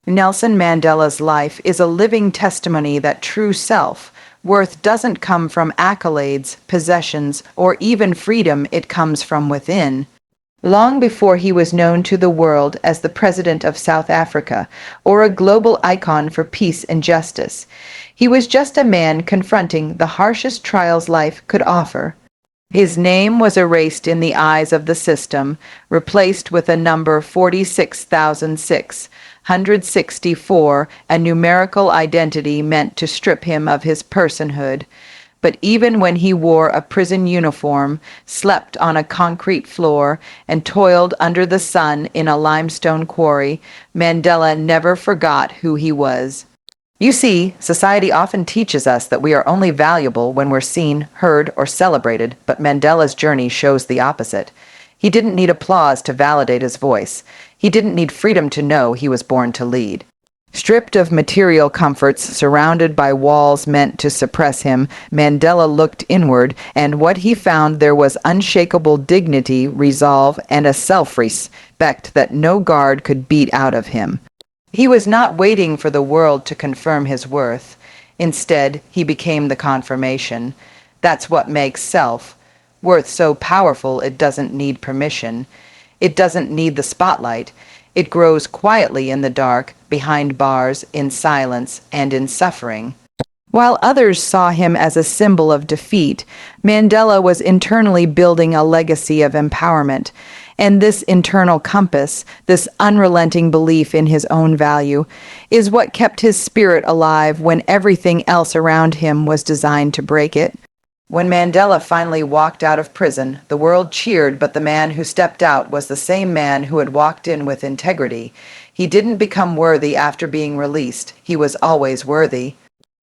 Nelson Mandela's life is a living testimony that true self-worth doesn't come from accolades, possessions, or even freedom. It comes from within. Long before he was known to the world as the President of South Africa or a global icon for peace and justice, he was just a man confronting the harshest trials life could offer. His name was erased in the eyes of the system, replaced with a number 46,664, a numerical identity meant to strip him of his personhood. But even when he wore a prison uniform, slept on a concrete floor, and toiled under the sun in a limestone quarry, Mandela never forgot who he was. You see, society often teaches us that we are only valuable when we're seen, heard, or celebrated, but Mandela's journey shows the opposite. He didn't need applause to validate his voice. He didn't need freedom to know he was born to lead. Stripped of material comforts, surrounded by walls meant to suppress him, Mandela looked inward, and what he found there was unshakable dignity, resolve, and a self-respect that no guard could beat out of him. He was not waiting for the world to confirm his worth. Instead, he became the confirmation. That's what makes self-worth so powerful. It doesn't need permission. It doesn't need the spotlight. It grows quietly in the dark, behind bars, in silence, and in suffering. While others saw him as a symbol of defeat, Mandela was internally building a legacy of empowerment. And this internal compass, this unrelenting belief in his own value, is what kept his spirit alive when everything else around him was designed to break it. When Mandela finally walked out of prison, the world cheered, but the man who stepped out was the same man who had walked in with integrity. He didn't become worthy after being released. He was always worthy.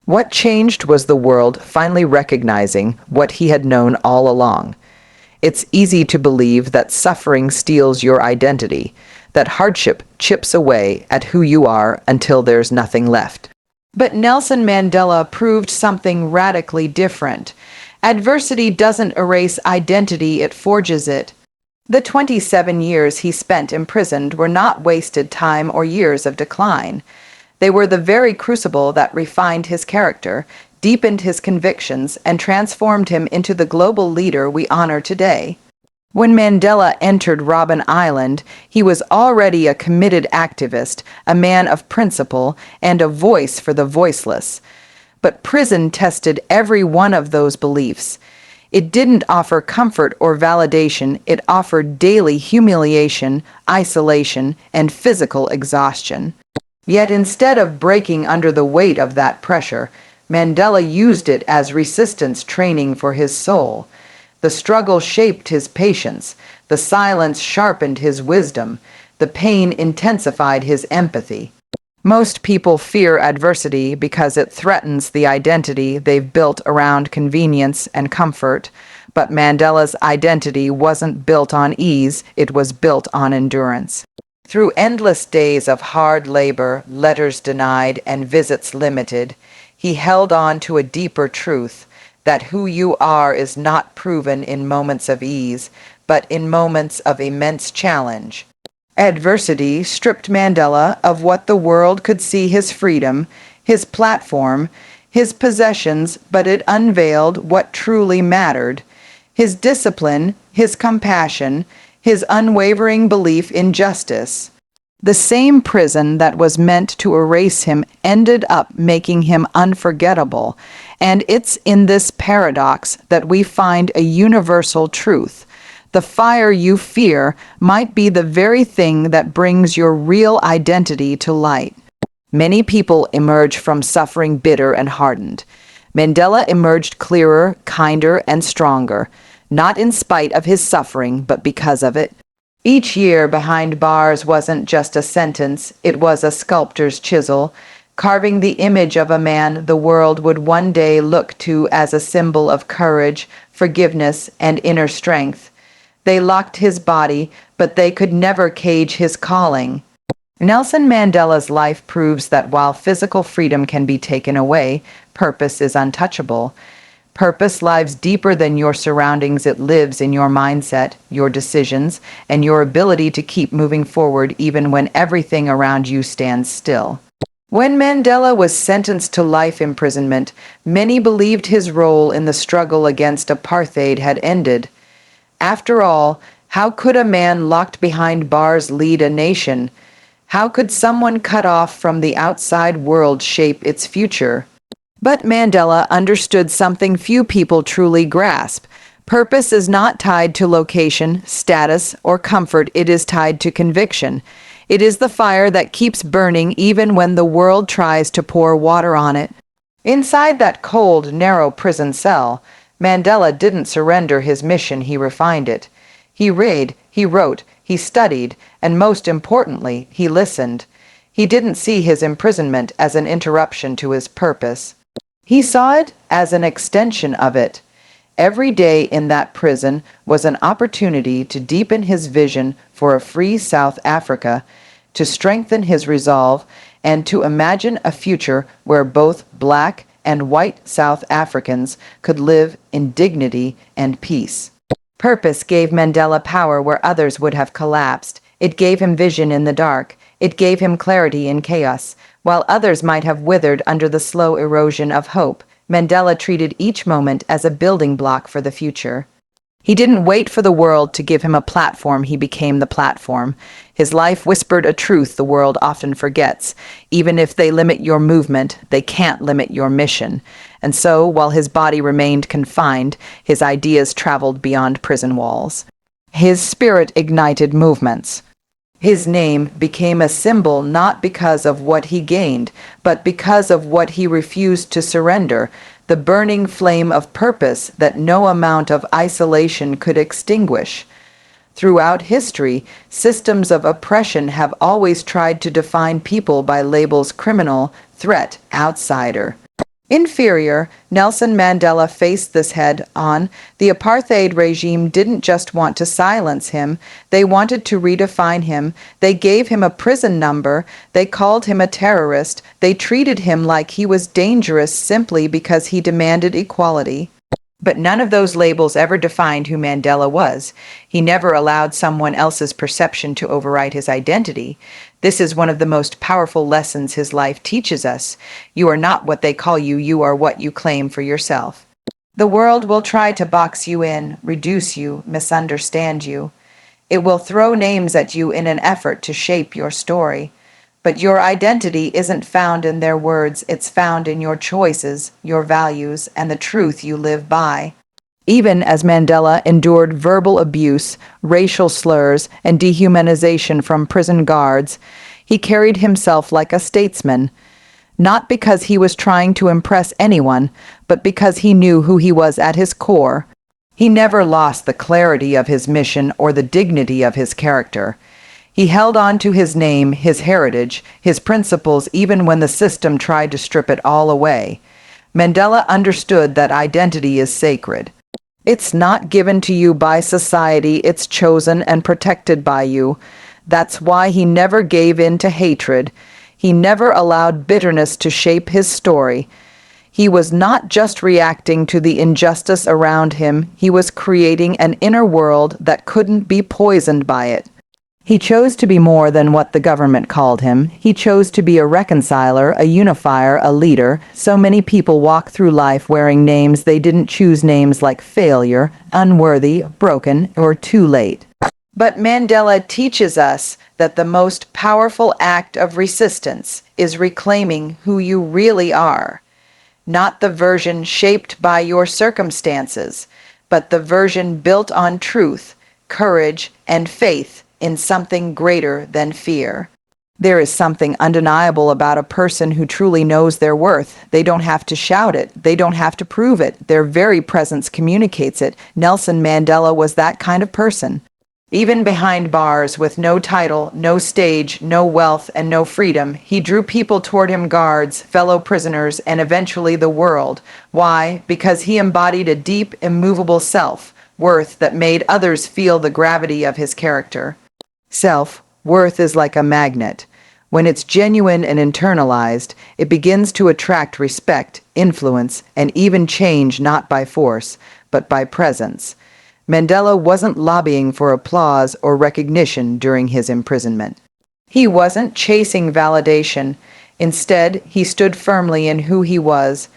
What changed was the world finally recognizing what he had known all along. It's easy to believe that suffering steals your identity, that hardship chips away at who you are until there's nothing left. But Nelson Mandela proved something radically different. Adversity doesn't erase identity, it forges it. The 27 years he spent imprisoned were not wasted time or years of decline. They were the very crucible that refined his character, deepened his convictions, and transformed him into the global leader we honor today. When Mandela entered Robben Island, he was already a committed activist, a man of principle, and a voice for the voiceless. But prison tested every one of those beliefs. It didn't offer comfort or validation. It offered daily humiliation, isolation, and physical exhaustion. Yet instead of breaking under the weight of that pressure, Mandela used it as resistance training for his soul. The struggle shaped his patience. The silence sharpened his wisdom. The pain intensified his empathy. Most people fear adversity because it threatens the identity they've built around convenience and comfort. But Mandela's identity wasn't built on ease, it was built on endurance. Through endless days of hard labor, letters denied, and visits limited, he held on to a deeper truth, that who you are is not proven in moments of ease, but in moments of immense challenge. Adversity stripped Mandela of what the world could see: his freedom, his platform, his possessions, but it unveiled what truly mattered: his discipline, his compassion, his unwavering belief in justice. The same prison that was meant to erase him ended up making him unforgettable, and it's in this paradox that we find a universal truth. The fire you fear might be the very thing that brings your real identity to light. Many people emerge from suffering bitter and hardened. Mandela emerged clearer, kinder, and stronger, not in spite of his suffering, but because of it. Each year behind bars wasn't just a sentence, it was a sculptor's chisel, carving the image of a man the world would one day look to as a symbol of courage, forgiveness, and inner strength. They locked his body, but they could never cage his calling. Nelson Mandela's life proves that while physical freedom can be taken away, purpose is untouchable. Purpose lives deeper than your surroundings. It lives in your mindset, your decisions, and your ability to keep moving forward even when everything around you stands still. When Mandela was sentenced to life imprisonment, many believed his role in the struggle against apartheid had ended. After all, how could a man locked behind bars lead a nation? How could someone cut off from the outside world shape its future? But Mandela understood something few people truly grasp. Purpose is not tied to location, status, or comfort. It is tied to conviction. It is the fire that keeps burning even when the world tries to pour water on it. Inside that cold, narrow prison cell, Mandela didn't surrender his mission, he refined it. He read, he wrote, he studied, and most importantly, he listened. He didn't see his imprisonment as an interruption to his purpose. He saw it as an extension of it. Every day in that prison was an opportunity to deepen his vision for a free South Africa, to strengthen his resolve, and to imagine a future where both black and white South Africans could live in dignity and peace. Purpose gave Mandela power where others would have collapsed. It gave him vision in the dark. It gave him clarity in chaos. While others might have withered under the slow erosion of hope, Mandela treated each moment as a building block for the future. He didn't wait for the world to give him a platform, he became the platform. His life whispered a truth the world often forgets. Even if they limit your movement, they can't limit your mission. And so, while his body remained confined, his ideas traveled beyond prison walls. His spirit ignited movements. His name became a symbol not because of what he gained, but because of what he refused to surrender, the burning flame of purpose that no amount of isolation could extinguish. Throughout history, systems of oppression have always tried to define people by labels: criminal, threat, outsider. Inferior, Nelson Mandela faced this head-on. The apartheid regime didn't just want to silence him, they wanted to redefine him. They gave him a prison number, they called him a terrorist, they treated him like he was dangerous simply because he demanded equality. But none of those labels ever defined who Mandela was. He never allowed someone else's perception to override his identity. This is one of the most powerful lessons his life teaches us. You are not what they call you, you are what you claim for yourself. The world will try to box you in, reduce you, misunderstand you. It will throw names at you in an effort to shape your story. But your identity isn't found in their words, it's found in your choices, your values, and the truth you live by. Even as Mandela endured verbal abuse, racial slurs, and dehumanization from prison guards, he carried himself like a statesman, not because he was trying to impress anyone, but because he knew who he was at his core. He never lost the clarity of his mission or the dignity of his character. He held on to his name, his heritage, his principles, even when the system tried to strip it all away. Mandela understood that identity is sacred. It's not given to you by society, it's chosen and protected by you. That's why he never gave in to hatred. He never allowed bitterness to shape his story. He was not just reacting to the injustice around him, he was creating an inner world that couldn't be poisoned by it. He chose to be more than what the government called him. He chose to be a reconciler, a unifier, a leader. So many people walk through life wearing names they didn't choose, names like failure, unworthy, broken, or too late. But Mandela teaches us that the most powerful act of resistance is reclaiming who you really are. Not the version shaped by your circumstances, but the version built on truth, courage, and faith in something greater than fear. There is something undeniable about a person who truly knows their worth. They don't have to shout it. They don't have to prove it. Their very presence communicates it. Nelson Mandela was that kind of person. Even behind bars, with no title, no stage, no wealth, and no freedom, he drew people toward him: guards, fellow prisoners, and eventually the world. Why? Because he embodied a deep, immovable self-worth that made others feel the gravity of his character. Self-worth is like a magnet. When it's genuine and internalized, it begins to attract respect, influence, and even change not by force, but by presence. Mandela wasn't lobbying for applause or recognition during his imprisonment. He wasn't chasing validation. Instead, he stood firmly in who he was.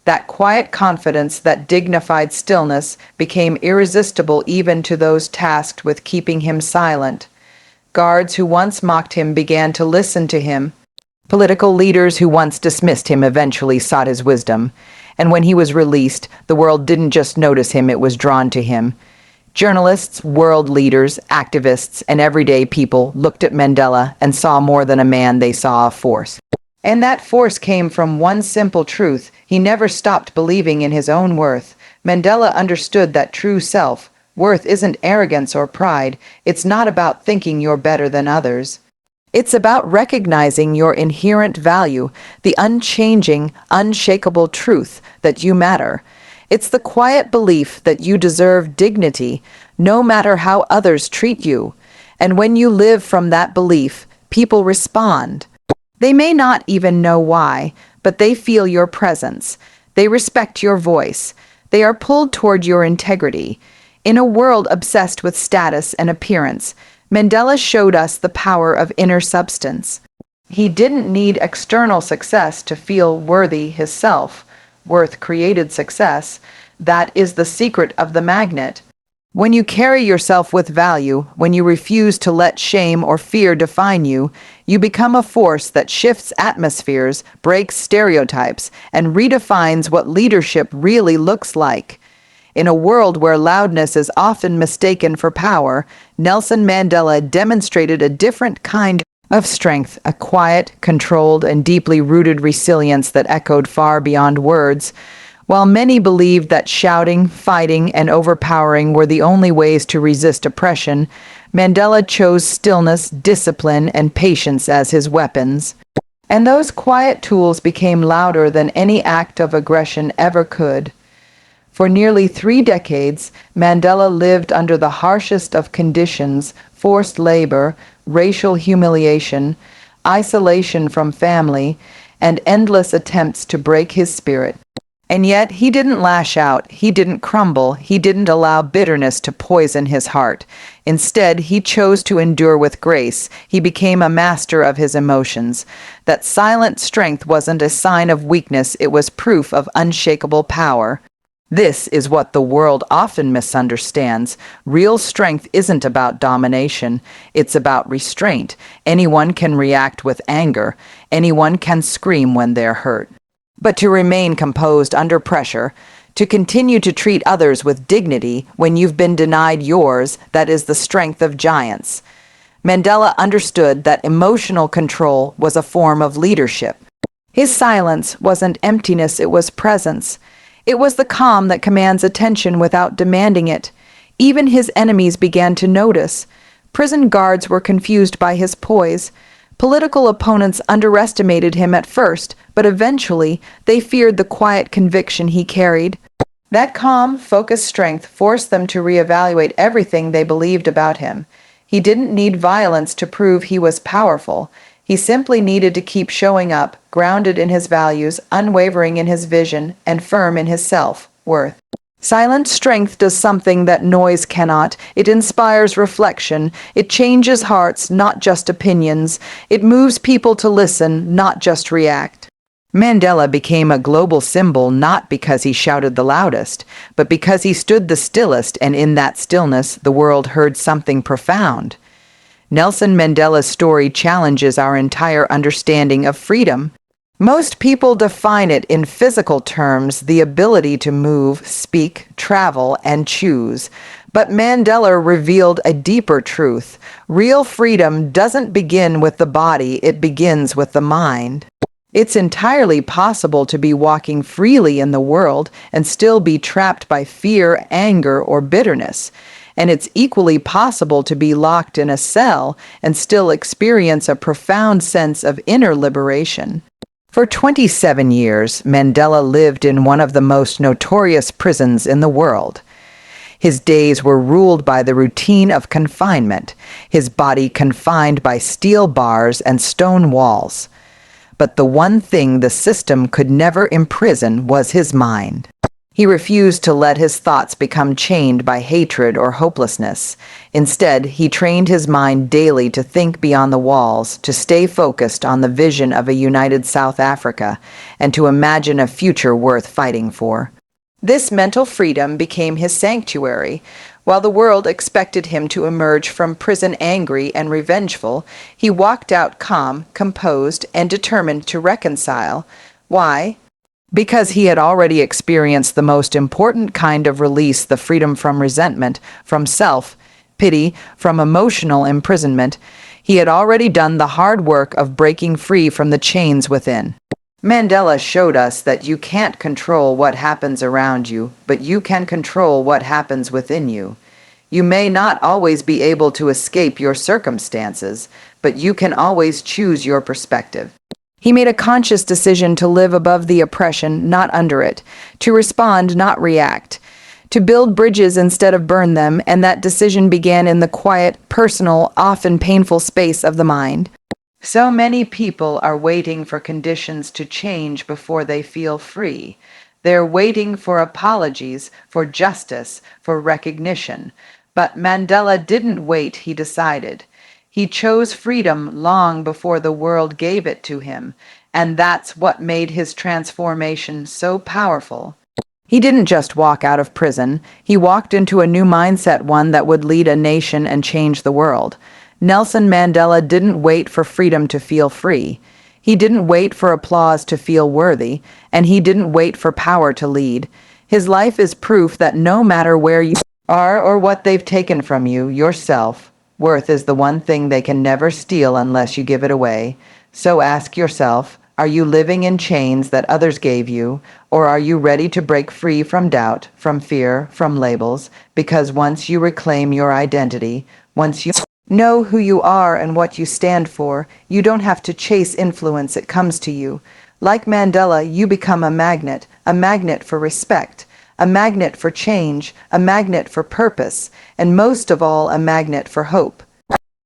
That quiet confidence, that dignified stillness, became irresistible even to those tasked with keeping him silent. Guards who once mocked him began to listen to him. Political leaders who once dismissed him eventually sought his wisdom. And when he was released, the world didn't just notice him, it was drawn to him. Journalists, world leaders, activists, and everyday people looked at Mandela and saw more than a man, they saw a force. And that force came from one simple truth. He never stopped believing in his own worth. Mandela understood that true self. Worth isn't arrogance or pride. It's not about thinking you're better than others. It's about recognizing your inherent value, the unchanging, unshakable truth that you matter. It's the quiet belief that you deserve dignity, no matter how others treat you. And when you live from that belief, people respond. They may not even know why, but they feel your presence. They respect your voice. They are pulled toward your integrity. In a world obsessed with status and appearance, Mandela showed us the power of inner substance. He didn't need external success to feel worthy himself. Worth created success. That is the secret of the magnet. When you carry yourself with value, when you refuse to let shame or fear define you, you become a force that shifts atmospheres, breaks stereotypes, and redefines what leadership really looks like. In a world where loudness is often mistaken for power, Nelson Mandela demonstrated a different kind of strength, a quiet, controlled, and deeply rooted resilience that echoed far beyond words. While many believed that shouting, fighting, and overpowering were the only ways to resist oppression, Mandela chose stillness, discipline, and patience as his weapons. And those quiet tools became louder than any act of aggression ever could. For nearly 3 decades, Mandela lived under the harshest of conditions: forced labor, racial humiliation, isolation from family, and endless attempts to break his spirit. And yet, he didn't lash out, he didn't crumble, he didn't allow bitterness to poison his heart. Instead, he chose to endure with grace. He became a master of his emotions. That silent strength wasn't a sign of weakness, it was proof of unshakable power. This is what the world often misunderstands. Real strength isn't about domination. It's about restraint. Anyone can react with anger. Anyone can scream when they're hurt. But to remain composed under pressure, to continue to treat others with dignity when you've been denied yours, that is the strength of giants. Mandela understood that emotional control was a form of leadership. His silence wasn't emptiness, it was presence. It was the calm that commands attention without demanding it. Even his enemies began to notice. Prison guards were confused by his poise. Political opponents underestimated him at first, but eventually they feared the quiet conviction he carried. That calm, focused strength forced them to reevaluate everything they believed about him. He didn't need violence to prove he was powerful. He simply needed to keep showing up, grounded in his values, unwavering in his vision, and firm in his self-worth. Silent strength does something that noise cannot. It inspires reflection. It changes hearts, not just opinions. It moves people to listen, not just react. Mandela became a global symbol not because he shouted the loudest, but because he stood the stillest, and in that stillness, the world heard something profound. Nelson Mandela's story challenges our entire understanding of freedom. Most people define it in physical terms, the ability to move, speak, travel, and choose. But Mandela revealed a deeper truth. Real freedom doesn't begin with the body, it begins with the mind. It's entirely possible to be walking freely in the world and still be trapped by fear, anger, or bitterness. And it's equally possible to be locked in a cell and still experience a profound sense of inner liberation. For 27 years, Mandela lived in one of the most notorious prisons in the world. His days were ruled by the routine of confinement, his body confined by steel bars and stone walls. But the one thing the system could never imprison was his mind. He refused to let his thoughts become chained by hatred or hopelessness. Instead, he trained his mind daily to think beyond the walls, to stay focused on the vision of a united South Africa, and to imagine a future worth fighting for. This mental freedom became his sanctuary. While the world expected him to emerge from prison angry and revengeful, he walked out calm, composed, and determined to reconcile. Why? Because he had already experienced the most important kind of release, the freedom from resentment, from self-pity, from emotional imprisonment. He had already done the hard work of breaking free from the chains within. Mandela showed us that you can't control what happens around you, but you can control what happens within you. You may not always be able to escape your circumstances, but you can always choose your perspective. He made a conscious decision to live above the oppression, not under it, to respond, not react, to build bridges instead of burn them, and that decision began in the quiet, personal, often painful space of the mind. So many people are waiting for conditions to change before they feel free. They're waiting for apologies, for justice, for recognition. But Mandela didn't wait, he decided. He chose freedom long before the world gave it to him, and that's what made his transformation so powerful. He didn't just walk out of prison, he walked into a new mindset, one that would lead a nation and change the world. Nelson Mandela didn't wait for freedom to feel free. He didn't wait for applause to feel worthy, and he didn't wait for power to lead. His life is proof that no matter where you are or what they've taken from you, yourself, worth is the one thing they can never steal unless you give it away. So ask yourself, are you living in chains that others gave you, or are you ready to break free from doubt, from fear, from labels? Because once you reclaim your identity, once you know who you are and what you stand for, you don't have to chase influence, it comes to you. Like Mandela, you become a magnet for respect, a magnet for change, a magnet for purpose, and most of all, a magnet for hope.